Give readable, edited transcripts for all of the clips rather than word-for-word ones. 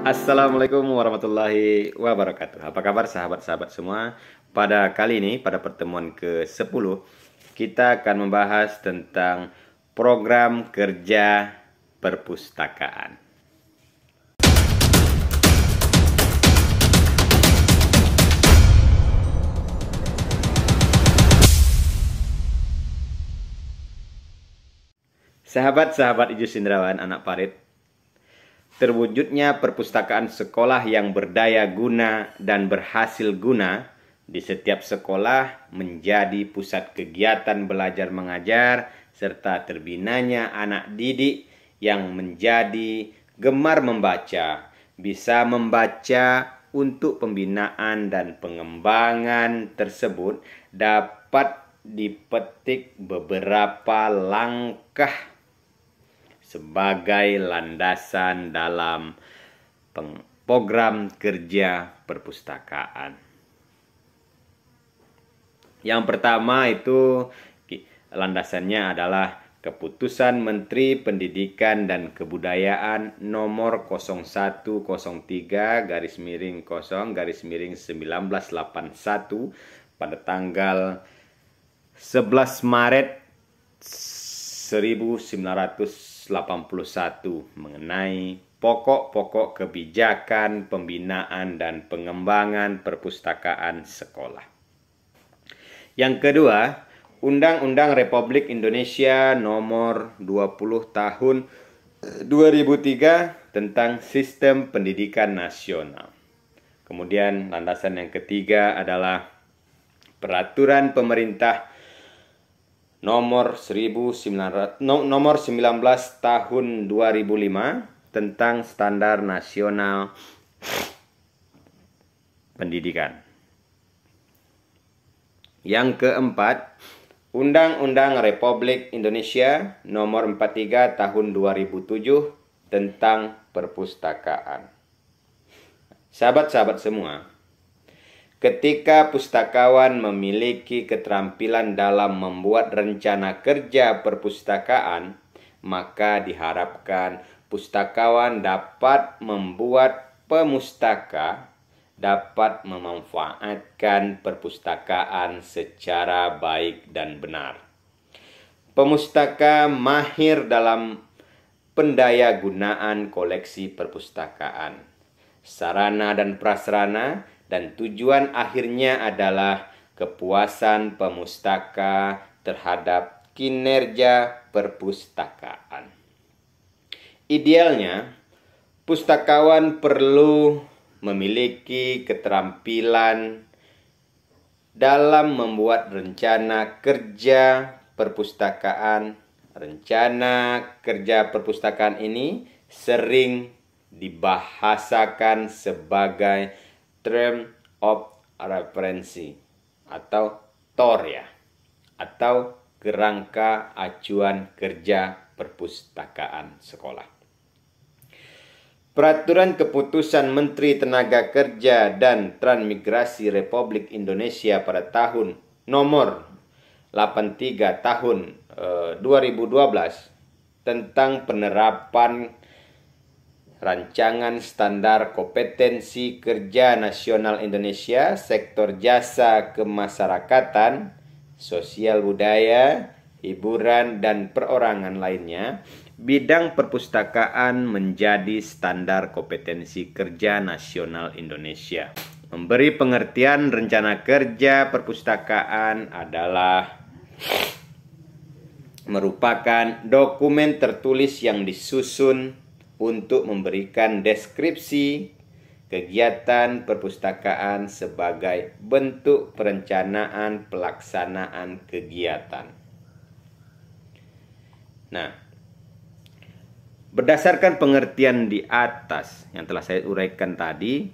Assalamualaikum warahmatullahi wabarakatuh. Apa kabar sahabat-sahabat semua? Pada kali ini, pada pertemuan ke-10, kita akan membahas tentang program kerja perpustakaan. Sahabat-sahabat Ijus Sindrawan, anak Parit, terwujudnya perpustakaan sekolah yang berdaya guna dan berhasil guna di setiap sekolah menjadi pusat kegiatan belajar mengajar serta terbinanya anak didik yang menjadi gemar membaca, bisa membaca untuk pembinaan dan pengembangan tersebut dapat dipetik beberapa langkah sebagai landasan dalam program kerja perpustakaan. Yang pertama itu landasannya adalah Keputusan Menteri Pendidikan dan Kebudayaan nomor 01-0-1981 pada tanggal 11 Maret 1981 mengenai pokok-pokok kebijakan pembinaan dan pengembangan perpustakaan sekolah. Yang kedua, Undang-Undang Republik Indonesia nomor 20 tahun 2003 tentang Sistem Pendidikan Nasional. Kemudian landasan yang ketiga adalah Peraturan Pemerintah nomor 19 tahun 2005 tentang Standar Nasional Pendidikan. Yang keempat, Undang-Undang Republik Indonesia nomor 43 tahun 2007 tentang perpustakaan. Sahabat-sahabat semua, ketika pustakawan memiliki keterampilan dalam membuat rencana kerja perpustakaan, maka diharapkan pustakawan dapat membuat pemustaka dapat memanfaatkan perpustakaan secara baik dan benar. Pemustaka mahir dalam pendayagunaan koleksi perpustakaan, sarana dan prasarana, dan tujuan akhirnya adalah kepuasan pemustaka terhadap kinerja perpustakaan. Idealnya, pustakawan perlu memiliki keterampilan dalam membuat rencana kerja perpustakaan. Rencana kerja perpustakaan ini sering dibahasakan sebagai Term of Reference atau TOR atau kerangka acuan kerja perpustakaan sekolah. Peraturan Keputusan Menteri Tenaga Kerja dan Transmigrasi Republik Indonesia pada tahun nomor 83 tahun 2012 tentang penerapan Rancangan Standar Kompetensi Kerja Nasional Indonesia Sektor Jasa Kemasyarakatan, Sosial Budaya, Hiburan, dan Perorangan lainnya, bidang perpustakaan menjadi standar kompetensi kerja nasional Indonesia. Memberi pengertian rencana kerja perpustakaan adalah merupakan dokumen tertulis yang disusun untuk memberikan deskripsi kegiatan perpustakaan sebagai bentuk perencanaan pelaksanaan kegiatan. Nah, berdasarkan pengertian di atas yang telah saya uraikan tadi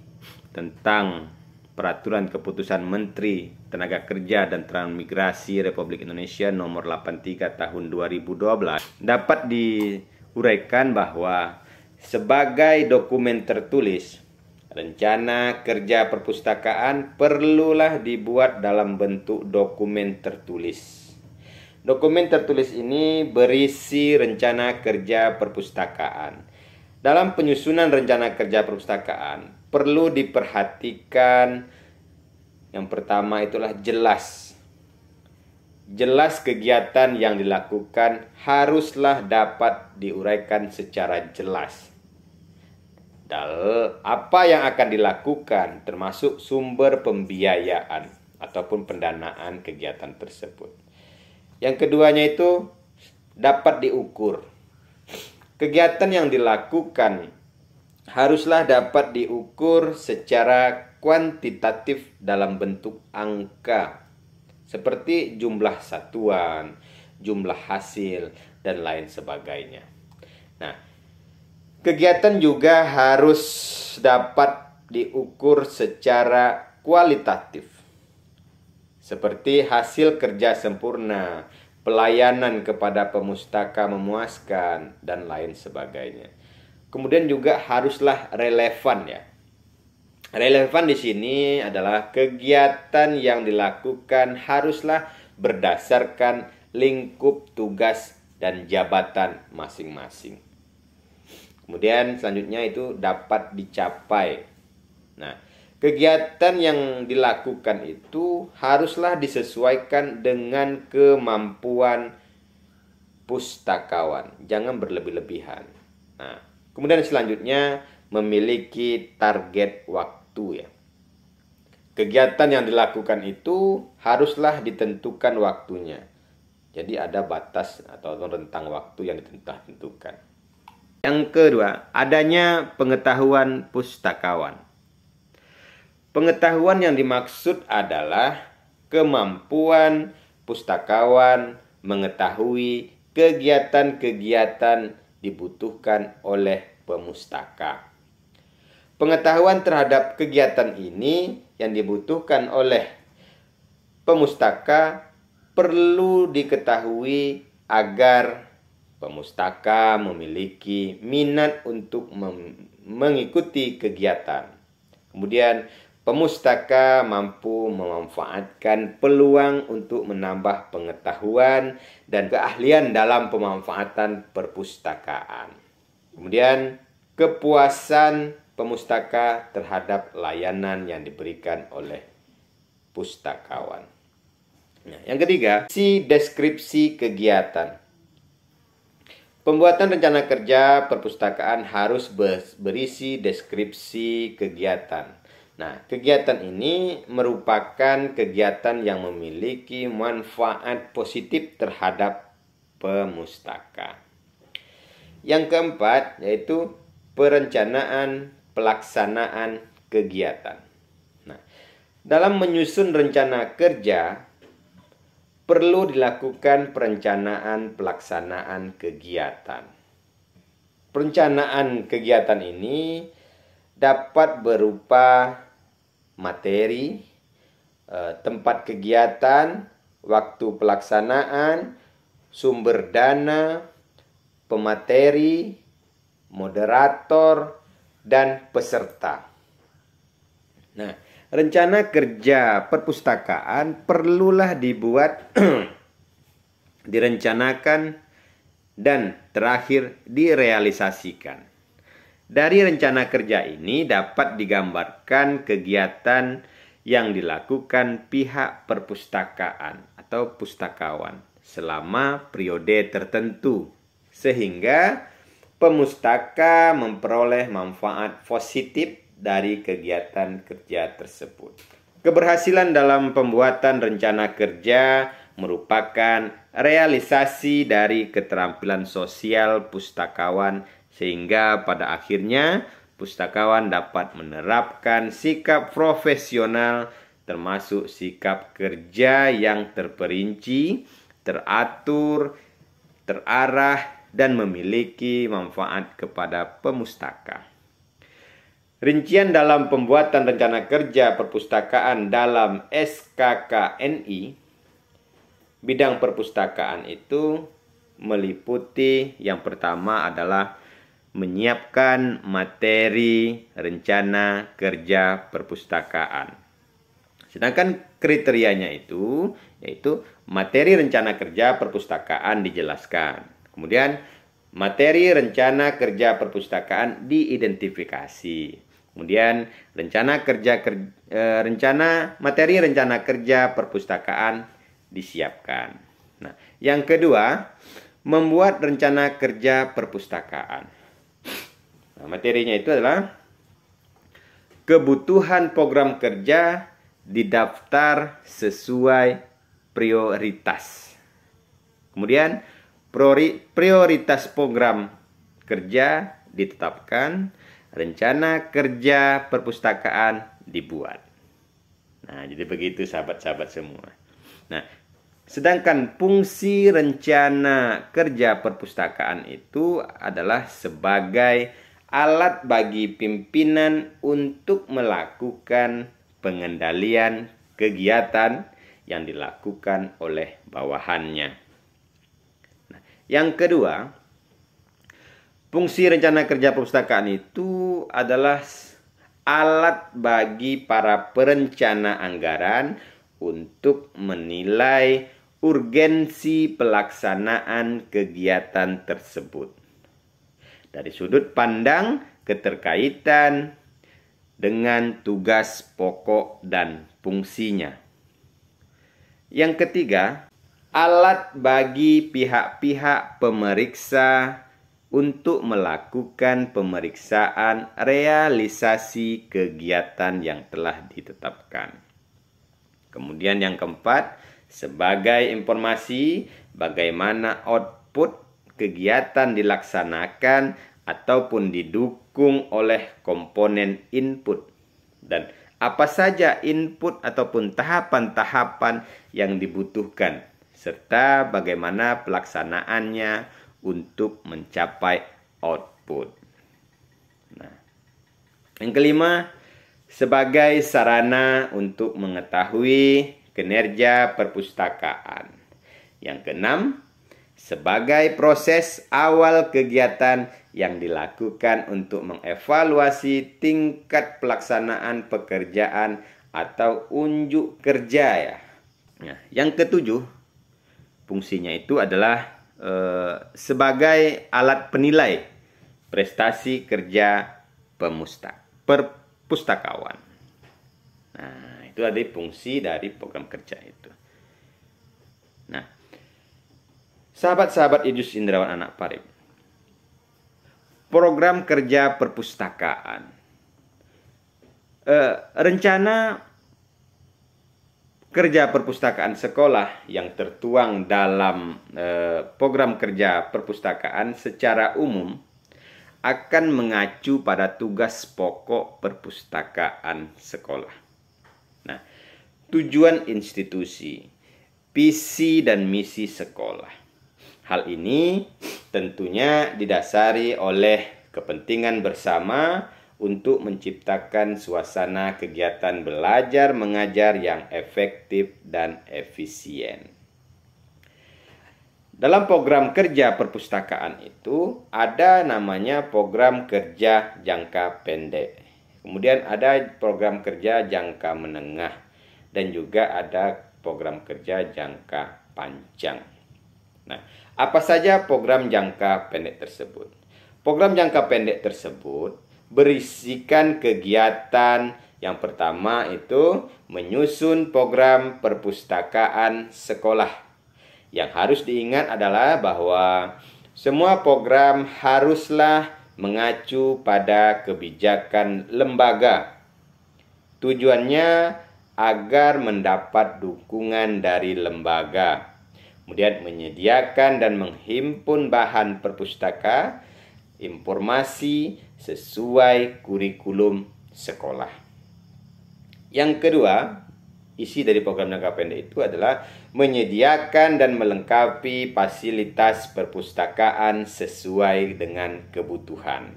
tentang Peraturan Keputusan Menteri Tenaga Kerja dan Transmigrasi Republik Indonesia nomor 83 tahun 2012, dapat diuraikan bahwa sebagai dokumen tertulis, rencana kerja perpustakaan perlulah dibuat dalam bentuk dokumen tertulis. Dokumen tertulis ini berisi rencana kerja perpustakaan Dalam penyusunan rencana kerja perpustakaan, perlu diperhatikan yang pertama itulah jelas. Jelas kegiatan yang dilakukan haruslah dapat diuraikan secara jelas. Dan apa yang akan dilakukan termasuk sumber pembiayaan ataupun pendanaan kegiatan tersebut. Yang keduanya itu dapat diukur. Kegiatan yang dilakukan haruslah dapat diukur secara kuantitatif dalam bentuk angka. Seperti jumlah satuan, jumlah hasil, dan lain sebagainya. Nah, kegiatan juga harus dapat diukur secara kualitatif. Seperti hasil kerja sempurna, pelayanan kepada pemustaka memuaskan, dan lain sebagainya. Kemudian juga haruslah relevan ya. Relevan di sini adalah kegiatan yang dilakukan haruslah berdasarkan lingkup tugas dan jabatan masing-masing. Kemudian selanjutnya itu dapat dicapai. Nah, kegiatan yang dilakukan itu haruslah disesuaikan dengan kemampuan pustakawan. Jangan berlebih-lebihan. Nah, kemudian selanjutnya memiliki target waktu ya. Kegiatan yang dilakukan itu haruslah ditentukan waktunya. Jadi ada batas atau rentang waktu yang ditentukan. Yang kedua, adanya pengetahuan pustakawan. Pengetahuan yang dimaksud adalah kemampuan pustakawan mengetahui kegiatan-kegiatan dibutuhkan oleh pemustaka. Pengetahuan terhadap kegiatan ini yang dibutuhkan oleh pemustaka perlu diketahui agar pemustaka memiliki minat untuk mengikuti kegiatan. Kemudian pemustaka mampu memanfaatkan peluang untuk menambah pengetahuan dan keahlian dalam pemanfaatan perpustakaan. Kemudian kepuasan pemustaka terhadap layanan yang diberikan oleh pustakawan. Nah, yang ketiga, deskripsi kegiatan. Pembuatan rencana kerja perpustakaan harus berisi deskripsi kegiatan. Nah, kegiatan ini merupakan kegiatan yang memiliki manfaat positif terhadap pemustaka. Yang keempat, yaitu perencanaan pelaksanaan kegiatan. Nah, dalam menyusun rencana kerja, perlu dilakukan perencanaan pelaksanaan kegiatan. Perencanaan kegiatan ini dapat berupa materi, tempat kegiatan, waktu pelaksanaan, sumber dana, pemateri, moderator, dan peserta. Nah, rencana kerja perpustakaan perlulah dibuat, direncanakan, dan terakhir direalisasikan. Dari rencana kerja ini dapat digambarkan kegiatan yang dilakukan pihak perpustakaan atau pustakawan selama periode tertentu, sehingga pemustaka memperoleh manfaat positif dari kegiatan kerja tersebut. Keberhasilan dalam pembuatan rencana kerja merupakan realisasi dari keterampilan sosial pustakawan, sehingga pada akhirnya pustakawan dapat menerapkan sikap profesional termasuk sikap kerja yang terperinci, teratur, terarah, dan memiliki manfaat kepada pemustaka. Rincian dalam pembuatan rencana kerja perpustakaan dalam SKKNI, bidang perpustakaan itu meliputi yang pertama adalah menyiapkan materi rencana kerja perpustakaan. Sedangkan kriterianya yaitu materi rencana kerja perpustakaan dijelaskan. Kemudian materi rencana kerja perpustakaan diidentifikasi. Kemudian materi rencana kerja perpustakaan disiapkan. Nah, yang kedua, membuat rencana kerja perpustakaan. Nah, materinya itu adalah kebutuhan program kerja didaftar sesuai prioritas. Kemudian prioritas program kerja ditetapkan, rencana kerja perpustakaan dibuat. Nah, jadi begitu sahabat-sahabat semua. Nah, sedangkan fungsi rencana kerja perpustakaan itu adalah sebagai alat bagi pimpinan untuk melakukan pengendalian kegiatan yang dilakukan oleh bawahannya. Nah, yang kedua, fungsi rencana kerja perpustakaan itu adalah alat bagi para perencana anggaran untuk menilai urgensi pelaksanaan kegiatan tersebut dari sudut pandang keterkaitan dengan tugas pokok dan fungsinya. Yang ketiga, alat bagi pihak-pihak pemeriksa untuk melakukan pemeriksaan realisasi kegiatan yang telah ditetapkan. Kemudian yang keempat, sebagai informasi bagaimana output kegiatan dilaksanakan ataupun didukung oleh komponen input, dan apa saja input ataupun tahapan-tahapan yang dibutuhkan, serta bagaimana pelaksanaannya untuk mencapai output. Nah, yang kelima, sebagai sarana untuk mengetahui kinerja perpustakaan. Yang keenam, sebagai proses awal kegiatan yang dilakukan untuk mengevaluasi tingkat pelaksanaan pekerjaan atau unjuk kerja ya. Nah, yang ketujuh, fungsinya itu adalah sebagai alat penilai prestasi kerja perpustakawan. Nah, itu ada fungsi dari program kerja itu. Nah, sahabat-sahabat Idrus Indrawan Anak Parib, program kerja perpustakaan, rencana kerja perpustakaan sekolah yang tertuang dalam program kerja perpustakaan secara umum akan mengacu pada tugas pokok perpustakaan sekolah. Nah, tujuan institusi, visi dan misi sekolah. Hal ini tentunya didasari oleh kepentingan bersama untuk menciptakan suasana kegiatan belajar mengajar yang efektif dan efisien. Dalam program kerja perpustakaan itu ada namanya program kerja jangka pendek. Kemudian ada program kerja jangka menengah dan juga ada program kerja jangka panjang. Nah, apa saja program jangka pendek tersebut? Program jangka pendek tersebut berisikan kegiatan yang pertama itu menyusun program perpustakaan sekolah. Yang harus diingat adalah bahwa semua program haruslah mengacu pada kebijakan lembaga. Tujuannya agar mendapat dukungan dari lembaga. Kemudian menyediakan dan menghimpun bahan perpustaka, informasi sesuai kurikulum sekolah. Yang kedua, isi dari program jangka pendek itu adalah menyediakan dan melengkapi fasilitas perpustakaan sesuai dengan kebutuhan.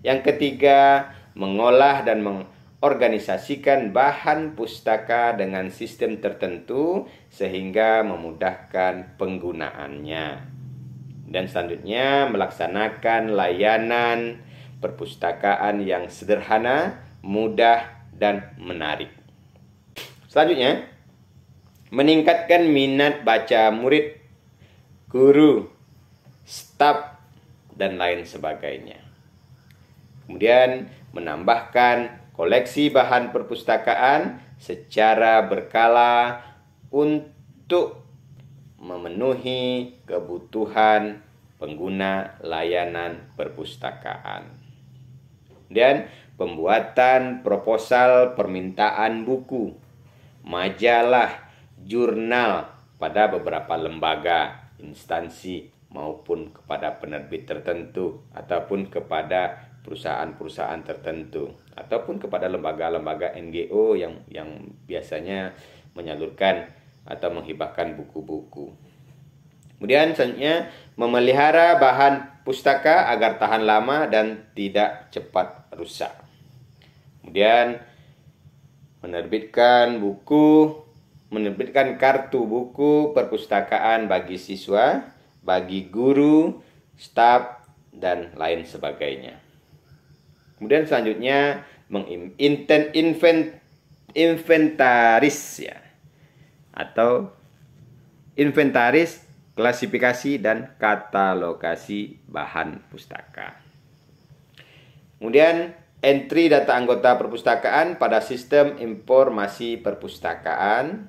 Yang ketiga, mengolah dan mengorganisasikan bahan pustaka dengan sistem tertentu sehingga memudahkan penggunaannya. Dan selanjutnya melaksanakan layanan perpustakaan yang sederhana, mudah, dan menarik. Selanjutnya, meningkatkan minat baca murid, guru, staf, dan lain sebagainya. Kemudian menambahkan koleksi bahan perpustakaan secara berkala untuk memenuhi kebutuhan pengguna layanan perpustakaan. Dan pembuatan proposal permintaan buku, majalah, jurnal pada beberapa lembaga, instansi maupun kepada penerbit tertentu ataupun kepada perusahaan-perusahaan tertentu ataupun kepada lembaga-lembaga NGO yang biasanya menyalurkan atau menghibahkan buku-buku. Kemudian selanjutnya memelihara bahan pustaka agar tahan lama dan tidak cepat rusak. Kemudian menerbitkan kartu buku perpustakaan bagi siswa, bagi guru, staf, dan lain sebagainya. Kemudian selanjutnya inventaris ya, atau inventaris, klasifikasi, dan katalogasi bahan pustaka. Kemudian entry data anggota perpustakaan pada sistem informasi perpustakaan.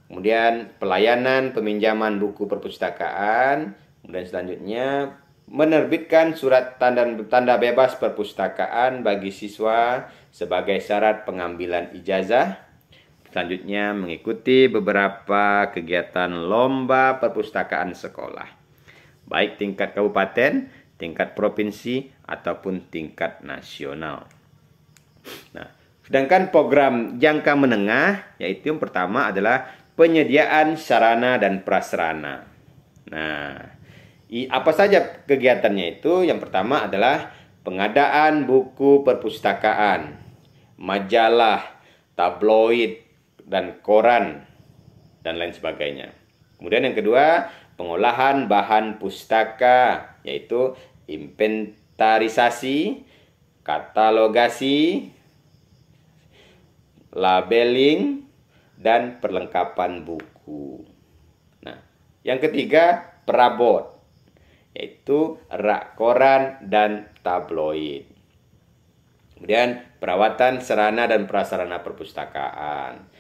Kemudian pelayanan peminjaman buku perpustakaan. Kemudian selanjutnya menerbitkan surat tanda bebas perpustakaan bagi siswa sebagai syarat pengambilan ijazah. Selanjutnya mengikuti beberapa kegiatan lomba perpustakaan sekolah, baik tingkat kabupaten, tingkat provinsi, ataupun tingkat nasional. Nah, sedangkan program jangka menengah, yaitu yang pertama adalah penyediaan sarana dan prasarana. Nah, apa saja kegiatannya itu? Yang pertama adalah pengadaan buku perpustakaan, majalah, tabloid, dan koran, dan lain sebagainya. Kemudian yang kedua, pengolahan bahan pustaka, yaitu inventarisasi, katalogasi, labeling, dan perlengkapan buku. Nah, yang ketiga, perabot, yaitu rak koran dan tabloid. Kemudian perawatan sarana dan prasarana perpustakaan,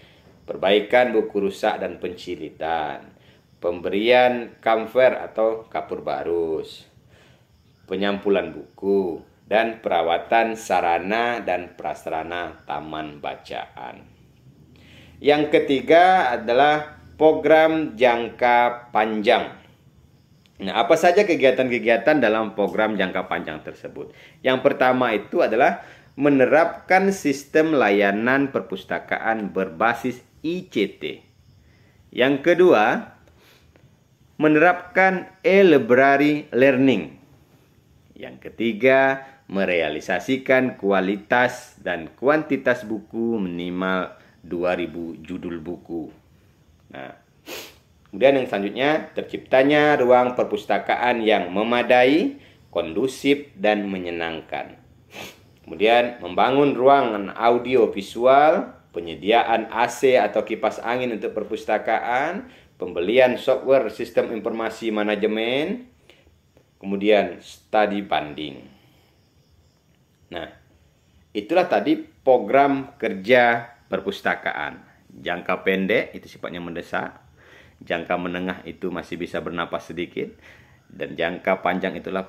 perbaikan buku rusak dan pencilitan, pemberian kamfer atau kapur barus, penyampulan buku, dan perawatan sarana dan prasarana taman bacaan. Yang ketiga adalah program jangka panjang. Nah, apa saja kegiatan-kegiatan dalam program jangka panjang tersebut? Yang pertama itu adalah menerapkan sistem layanan perpustakaan berbasis ICT. Yang kedua, menerapkan e-library learning. Yang ketiga, merealisasikan kualitas dan kuantitas buku minimal 2000 judul buku. Nah, kemudian yang selanjutnya, terciptanya ruang perpustakaan yang memadai, kondusif, dan menyenangkan. Kemudian membangun ruangan audio visual, penyediaan AC atau kipas angin untuk perpustakaan, pembelian software sistem informasi manajemen, kemudian studi banding. Nah, itulah tadi program kerja perpustakaan. Jangka pendek itu sifatnya mendesak, jangka menengah itu masih bisa bernapas sedikit, dan jangka panjang itulah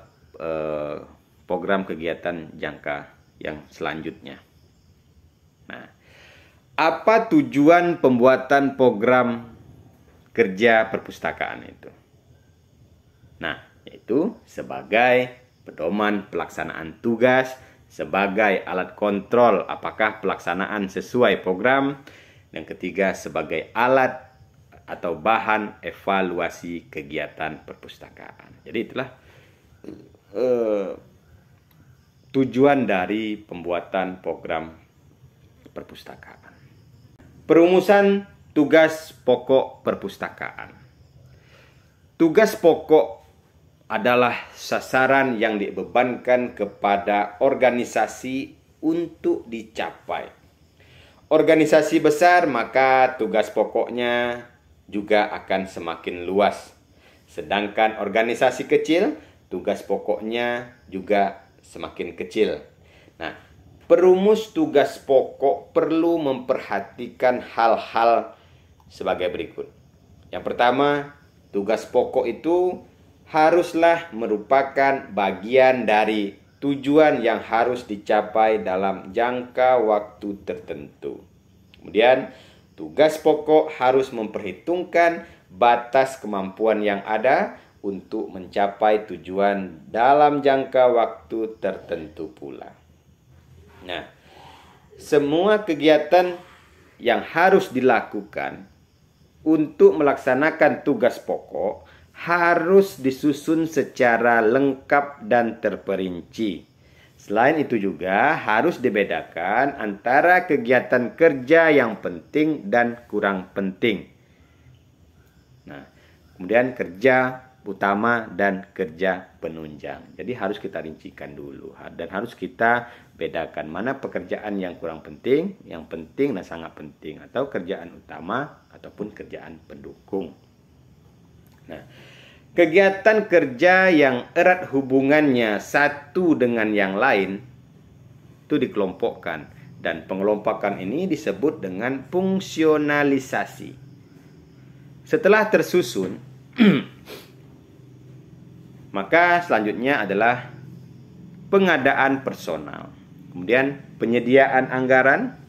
program kegiatan jangka yang selanjutnya. Nah, apa tujuan pembuatan program kerja perpustakaan itu? Nah, yaitu sebagai pedoman pelaksanaan tugas, sebagai alat kontrol apakah pelaksanaan sesuai program, yang ketiga sebagai alat atau bahan evaluasi kegiatan perpustakaan. Jadi itulah tujuan dari pembuatan program perpustakaan. Perumusan tugas pokok perpustakaan. Tugas pokok adalah sasaran yang dibebankan kepada organisasi untuk dicapai. Organisasi besar, maka tugas pokoknya juga akan semakin luas. Sedangkan organisasi kecil, tugas pokoknya juga semakin kecil. Nah, perumus tugas pokok perlu memperhatikan hal-hal sebagai berikut. Yang pertama, tugas pokok itu haruslah merupakan bagian dari tujuan yang harus dicapai dalam jangka waktu tertentu. Kemudian, tugas pokok harus memperhitungkan batas kemampuan yang ada untuk mencapai tujuan dalam jangka waktu tertentu pula. Nah, semua kegiatan yang harus dilakukan untuk melaksanakan tugas pokok harus disusun secara lengkap dan terperinci. Selain itu juga harus dibedakan antara kegiatan kerja yang penting dan kurang penting. Nah, kemudian kerja utama dan kerja penunjang. Jadi harus kita rincikan dulu dan harus kita bedakan mana pekerjaan yang kurang penting, yang penting dan sangat penting, atau kerjaan utama ataupun kerjaan pendukung. Nah, kegiatan kerja yang erat hubungannya satu dengan yang lain itu dikelompokkan, dan pengelompokan ini disebut dengan fungsionalisasi. Setelah tersusun, maka selanjutnya adalah pengadaan personal, kemudian penyediaan anggaran,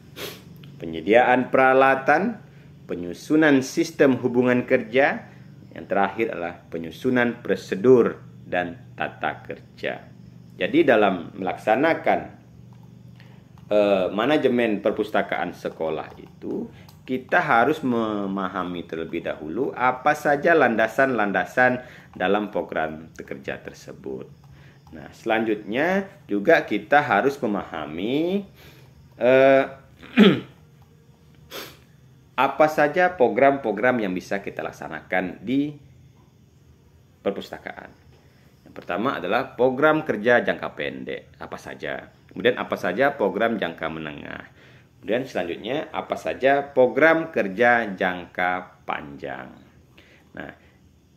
penyediaan peralatan, penyusunan sistem hubungan kerja, yang terakhir adalah penyusunan prosedur dan tata kerja. Jadi dalam melaksanakan manajemen perpustakaan sekolah itu, kita harus memahami terlebih dahulu apa saja landasan-landasan dalam program kerja tersebut. Nah, selanjutnya juga kita harus memahami apa saja program-program yang bisa kita laksanakan di perpustakaan. Yang pertama adalah program kerja jangka pendek, apa saja. Kemudian apa saja program jangka menengah. Kemudian selanjutnya apa saja program kerja jangka panjang. Nah,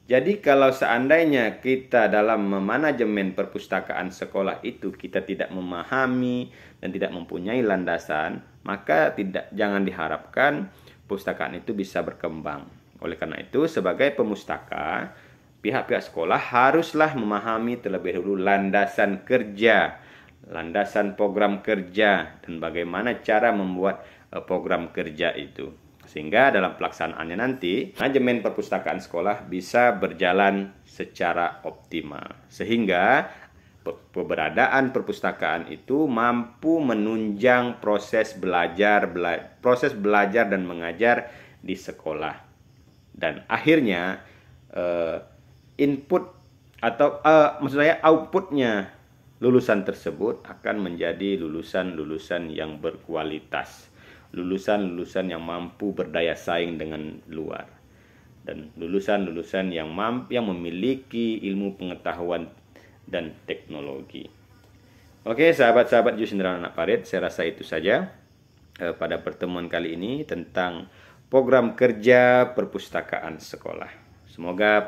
jadi kalau seandainya kita dalam manajemen perpustakaan sekolah itu kita tidak memahami dan tidak mempunyai landasan, maka jangan diharapkan perpustakaan itu bisa berkembang. Oleh karena itu, sebagai pemustaka, pihak-pihak sekolah haruslah memahami terlebih dahulu landasan kerja, landasan program kerja, dan bagaimana cara membuat program kerja itu. Sehingga dalam pelaksanaannya nanti, manajemen perpustakaan sekolah bisa berjalan secara optimal. Sehingga keberadaan perpustakaan itu mampu menunjang proses belajar dan mengajar di sekolah. Dan akhirnya input atau maksud saya outputnya lulusan tersebut akan menjadi lulusan-lulusan yang berkualitas, lulusan-lulusan yang mampu berdaya saing dengan luar, dan lulusan-lulusan yang memiliki ilmu pengetahuan dan teknologi. Oke, sahabat-sahabat Jusindaran Anak Parit, saya rasa itu saja pada pertemuan kali ini tentang program kerja perpustakaan sekolah. Semoga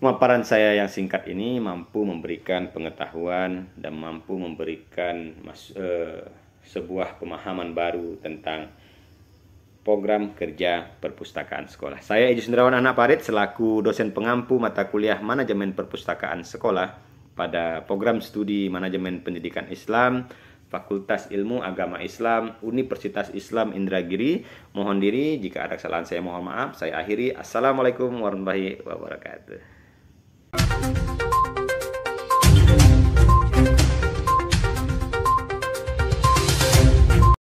pemaparan saya yang singkat ini mampu memberikan pengetahuan dan mampu memberikan sebuah pemahaman baru tentang program kerja perpustakaan sekolah. Saya Edi Sundrawan Anak Parit selaku dosen pengampu mata kuliah manajemen perpustakaan sekolah pada program studi manajemen pendidikan Islam Fakultas Ilmu Agama Islam Universitas Islam Indragiri. Mohon diri jika ada kesalahan saya mohon maaf. Saya akhiri. Assalamualaikum warahmatullahi wabarakatuh.